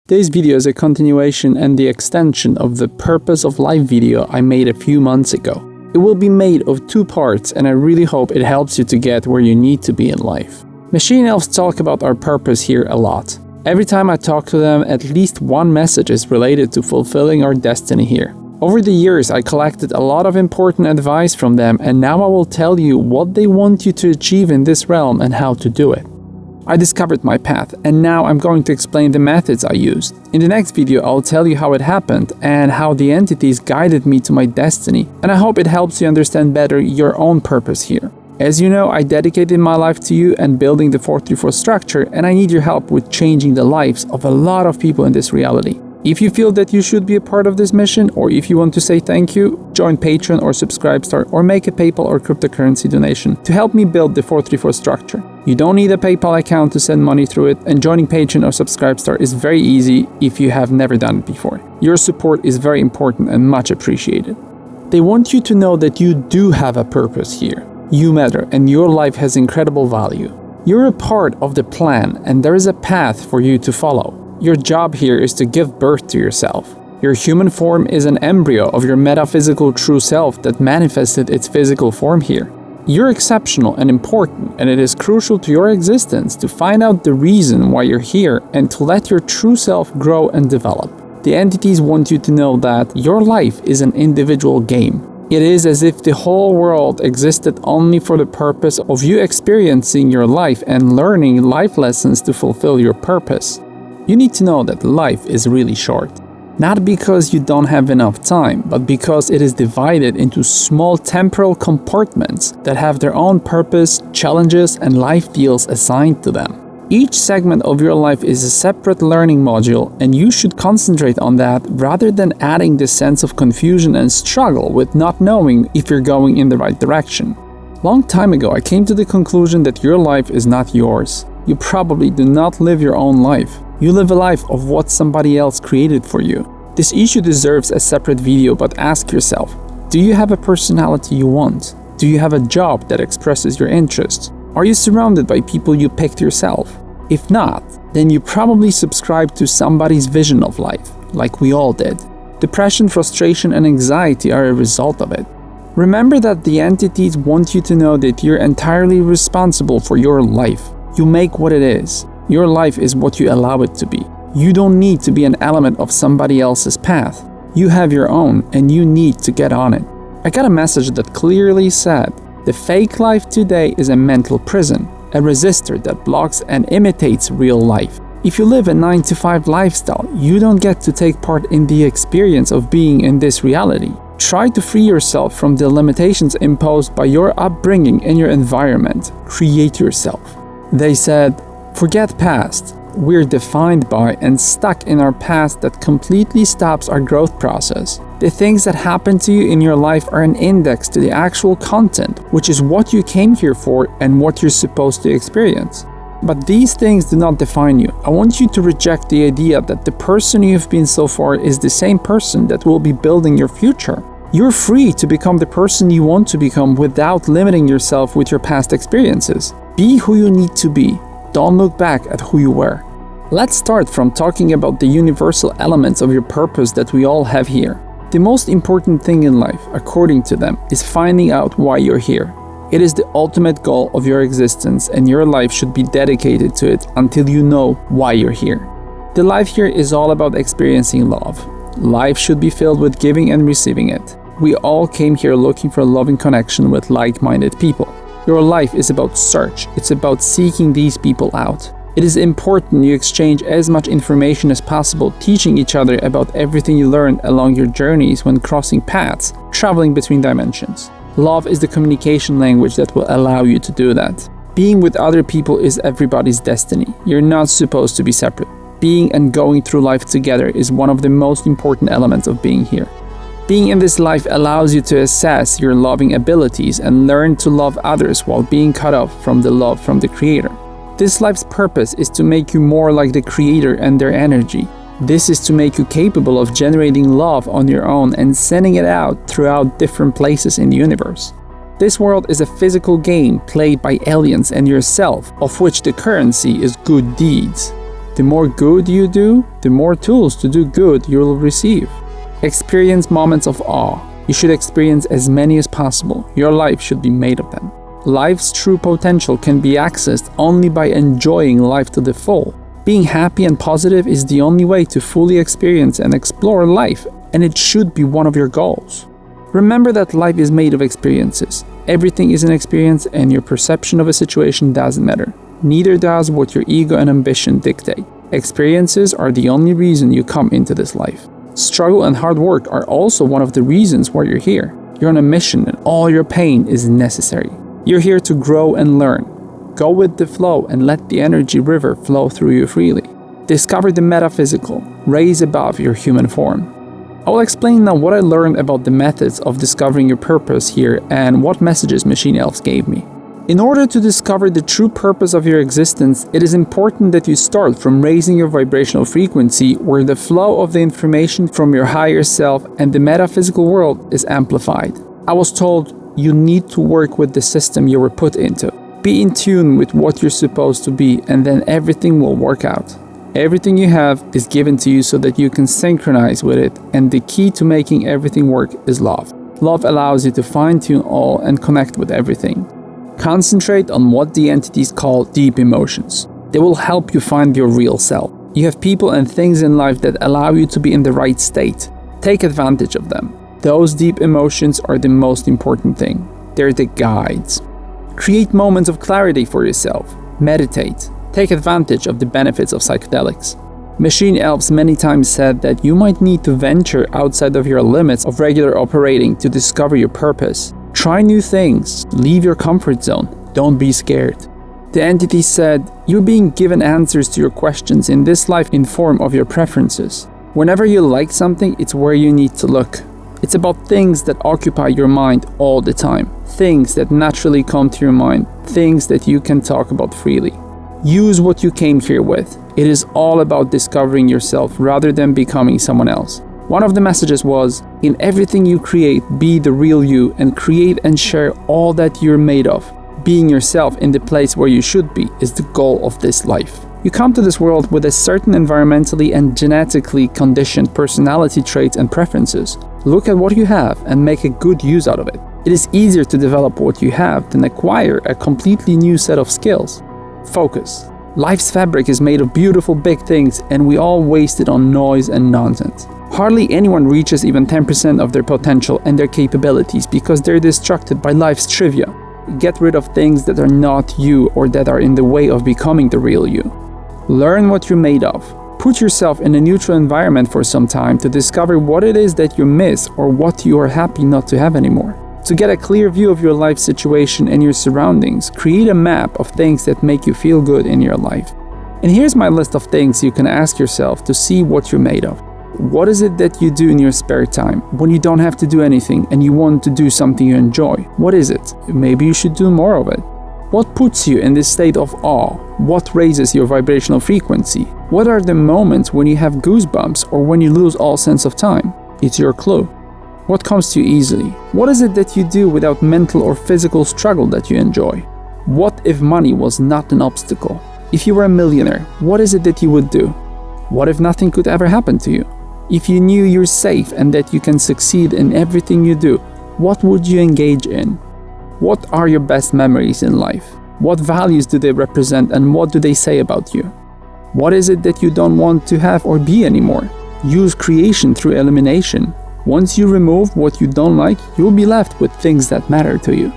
Today's video is a continuation and the extension of the Purpose of Life video I made a few months ago. It will be made of 2 parts and I really hope it helps you to get where you need to be in life. Machine elves talk about our purpose here a lot. Every time I talk to them, at least one message is related to fulfilling our destiny here. Over the years, I collected a lot of important advice from them, and now I will tell you what they want you to achieve in this realm and how to do it. I discovered my path, and now I'm going to explain the methods I used. In the next video, I'll tell you how it happened and how the entities guided me to my destiny, and I hope it helps you understand better your own purpose here. As you know, I dedicated my life to you and building the 434 structure, and I need your help with changing the lives of a lot of people in this reality. If you feel that you should be a part of this mission, or if you want to say thank you, join Patreon or Subscribestar or make a PayPal or cryptocurrency donation to help me build the 434 structure. You don't need a PayPal account to send money through it, and joining Patreon or Subscribestar is very easy if you have never done it before. Your support is very important and much appreciated. They want you to know that you do have a purpose here. You matter and your life has incredible value. You're a part of the plan and there is a path for you to follow. Your job here is to give birth to yourself. Your human form is an embryo of your metaphysical true self that manifested its physical form here. You're exceptional and important, and it is crucial to your existence to find out the reason why you're here and to let your true self grow and develop. The entities want you to know that your life is an individual game. It is as if the whole world existed only for the purpose of you experiencing your life and learning life lessons to fulfill your purpose. You need to know that life is really short. Not because you don't have enough time, but because it is divided into small temporal compartments that have their own purpose, challenges, and life deals assigned to them. Each segment of your life is a separate learning module, and you should concentrate on that rather than adding this sense of confusion and struggle with not knowing if you're going in the right direction. Long time ago, I came to the conclusion that your life is not yours. You probably do not live your own life. You live a life of what somebody else created for you. This issue deserves a separate video, but ask yourself, do you have a personality you want? Do you have a job that expresses your interests? Are you surrounded by people you picked yourself? If not, then you probably subscribe to somebody's vision of life, like we all did. Depression, frustration, and anxiety are a result of it. Remember that the entities want you to know that you're entirely responsible for your life. You make what it is. Your life is what you allow it to be. You don't need to be an element of somebody else's path. You have your own, and you need to get on it. I got a message that clearly said, the fake life today is a mental prison, a resistor that blocks and imitates real life. If you live a 9-to-5 lifestyle, you don't get to take part in the experience of being in this reality. Try to free yourself from the limitations imposed by your upbringing and your environment. Create yourself. They said, forget past. We're defined by and stuck in our past that completely stops our growth process. The things that happen to you in your life are an index to the actual content, which is what you came here for and what you're supposed to experience. But these things do not define you. I want you to reject the idea that the person you've been so far is the same person that will be building your future. You're free to become the person you want to become without limiting yourself with your past experiences. Be who you need to be. Don't look back at who you were. Let's start from talking about the universal elements of your purpose that we all have here. The most important thing in life, according to them, is finding out why you're here. It is the ultimate goal of your existence, and your life should be dedicated to it until you know why you're here. The life here is all about experiencing love. Life should be filled with giving and receiving it. We all came here looking for a loving connection with like-minded people. Your life is about search. It's about seeking these people out. It is important you exchange as much information as possible, teaching each other about everything you learned along your journeys when crossing paths, traveling between dimensions. Love is the communication language that will allow you to do that. Being with other people is everybody's destiny. You're not supposed to be separate. Being and going through life together is one of the most important elements of being here. Being in this life allows you to assess your loving abilities and learn to love others while being cut off from the love from the Creator. This life's purpose is to make you more like the Creator and their energy. This is to make you capable of generating love on your own and sending it out throughout different places in the universe. This world is a physical game played by aliens and yourself, of which the currency is good deeds. The more good you do, the more tools to do good you'll receive. Experience moments of awe. You should experience as many as possible. Your life should be made of them. Life's true potential can be accessed only by enjoying life to the full. Being happy and positive is the only way to fully experience and explore life, and it should be one of your goals. Remember that life is made of experiences. Everything is an experience, and your perception of a situation doesn't matter. Neither does what your ego and ambition dictate. Experiences are the only reason you come into this life. Struggle and hard work are also one of the reasons why you're here. You're on a mission, and all your pain is necessary. You're here to grow and learn. Go with the flow and let the energy river flow through you freely. Discover the metaphysical, raise above your human form. I will explain now what I learned about the methods of discovering your purpose here and what messages Machine Elves gave me. In order to discover the true purpose of your existence, it is important that you start from raising your vibrational frequency, where the flow of the information from your higher self and the metaphysical world is amplified. I was told you need to work with the system you were put into. Be in tune with what you're supposed to be, and then everything will work out. Everything you have is given to you so that you can synchronize with it, and the key to making everything work is love. Love allows you to fine-tune all and connect with everything. Concentrate on what the entities call deep emotions. They will help you find your real self. You have people and things in life that allow you to be in the right state. Take advantage of them. Those deep emotions are the most important thing. They're the guides. Create moments of clarity for yourself. Meditate. Take advantage of the benefits of psychedelics. Machine Elves many times said that you might need to venture outside of your limits of regular operating to discover your purpose. Try new things. Leave your comfort zone. Don't be scared. The entity said, you're being given answers to your questions in this life in form of your preferences. Whenever you like something, it's where you need to look. It's about things that occupy your mind all the time. Things that naturally come to your mind. Things that you can talk about freely. Use what you came here with. It is all about discovering yourself rather than becoming someone else. One of the messages was, in everything you create, be the real you and create and share all that you're made of. Being yourself in the place where you should be is the goal of this life. You come to this world with a certain environmentally and genetically conditioned personality traits and preferences. Look at what you have and make a good use out of it. It is easier to develop what you have than acquire a completely new set of skills. Focus. Life's fabric is made of beautiful big things, and we all waste it on noise and nonsense. Hardly anyone reaches even 10% of their potential and their capabilities because they're distracted by life's trivia. Get rid of things that are not you or that are in the way of becoming the real you. Learn what you're made of. Put yourself in a neutral environment for some time to discover what it is that you miss or what you are happy not to have anymore. To get a clear view of your life situation and your surroundings, create a map of things that make you feel good in your life. And here's my list of things you can ask yourself to see what you're made of. What is it that you do in your spare time, when you don't have to do anything and you want to do something you enjoy? What is it? Maybe you should do more of it. What puts you in this state of awe? What raises your vibrational frequency? What are the moments when you have goosebumps or when you lose all sense of time? It's your clue. What comes to you easily? What is it that you do without mental or physical struggle that you enjoy? What if money was not an obstacle? If you were a millionaire, what is it that you would do? What if nothing could ever happen to you? If you knew you're safe and that you can succeed in everything you do, what would you engage in? What are your best memories in life? What values do they represent and what do they say about you? What is it that you don't want to have or be anymore? Use creation through elimination. Once you remove what you don't like, you'll be left with things that matter to you.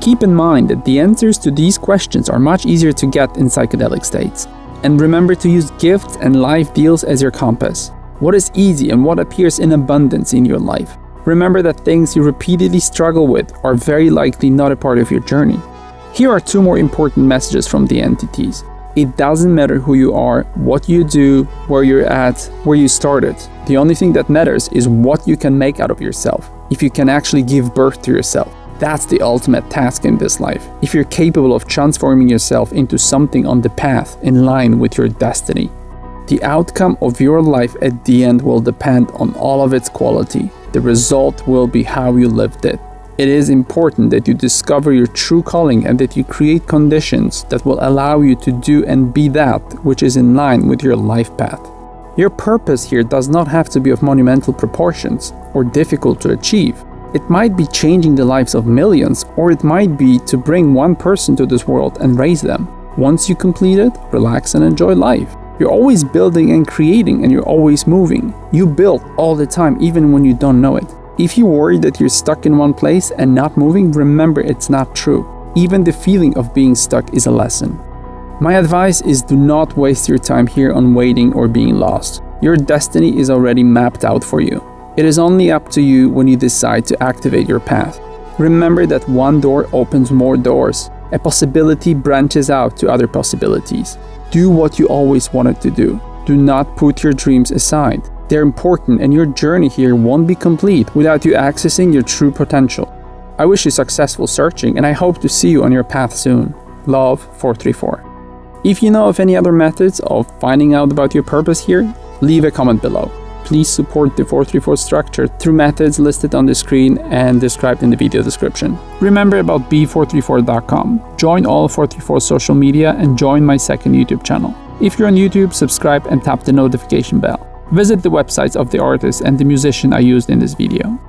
Keep in mind that the answers to these questions are much easier to get in psychedelic states. And remember to use gifts and life deals as your compass. What is easy and what appears in abundance in your life? Remember that things you repeatedly struggle with are very likely not a part of your journey. Here are two more important messages from the entities. It doesn't matter who you are, what you do, where you're at, where you started. The only thing that matters is what you can make out of yourself. If you can actually give birth to yourself. That's the ultimate task in this life. If you're capable of transforming yourself into something on the path in line with your destiny. The outcome of your life at the end will depend on all of its quality. The result will be how you lived it. It is important that you discover your true calling and that you create conditions that will allow you to do and be that which is in line with your life path. Your purpose here does not have to be of monumental proportions or difficult to achieve. It might be changing the lives of millions, or it might be to bring one person to this world and raise them. Once you complete it, relax and enjoy life. You're always building and creating, and you're always moving. You build all the time, even when you don't know it. If you worry that you're stuck in one place and not moving, remember it's not true. Even the feeling of being stuck is a lesson. My advice is do not waste your time here on waiting or being lost. Your destiny is already mapped out for you. It is only up to you when you decide to activate your path. Remember that one door opens more doors. A possibility branches out to other possibilities. Do what you always wanted to do. Do not put your dreams aside. They're important, and your journey here won't be complete without you accessing your true potential. I wish you successful searching, and I hope to see you on your path soon. Love, 434. If you know of any other methods of finding out about your purpose here, leave a comment below. Please support the 434 structure through methods listed on the screen and described in the video description. Remember about be434.com. Join all 434 social media and join my second YouTube channel. If you're on YouTube, subscribe and tap the notification bell. Visit the websites of the artist and the musician I used in this video.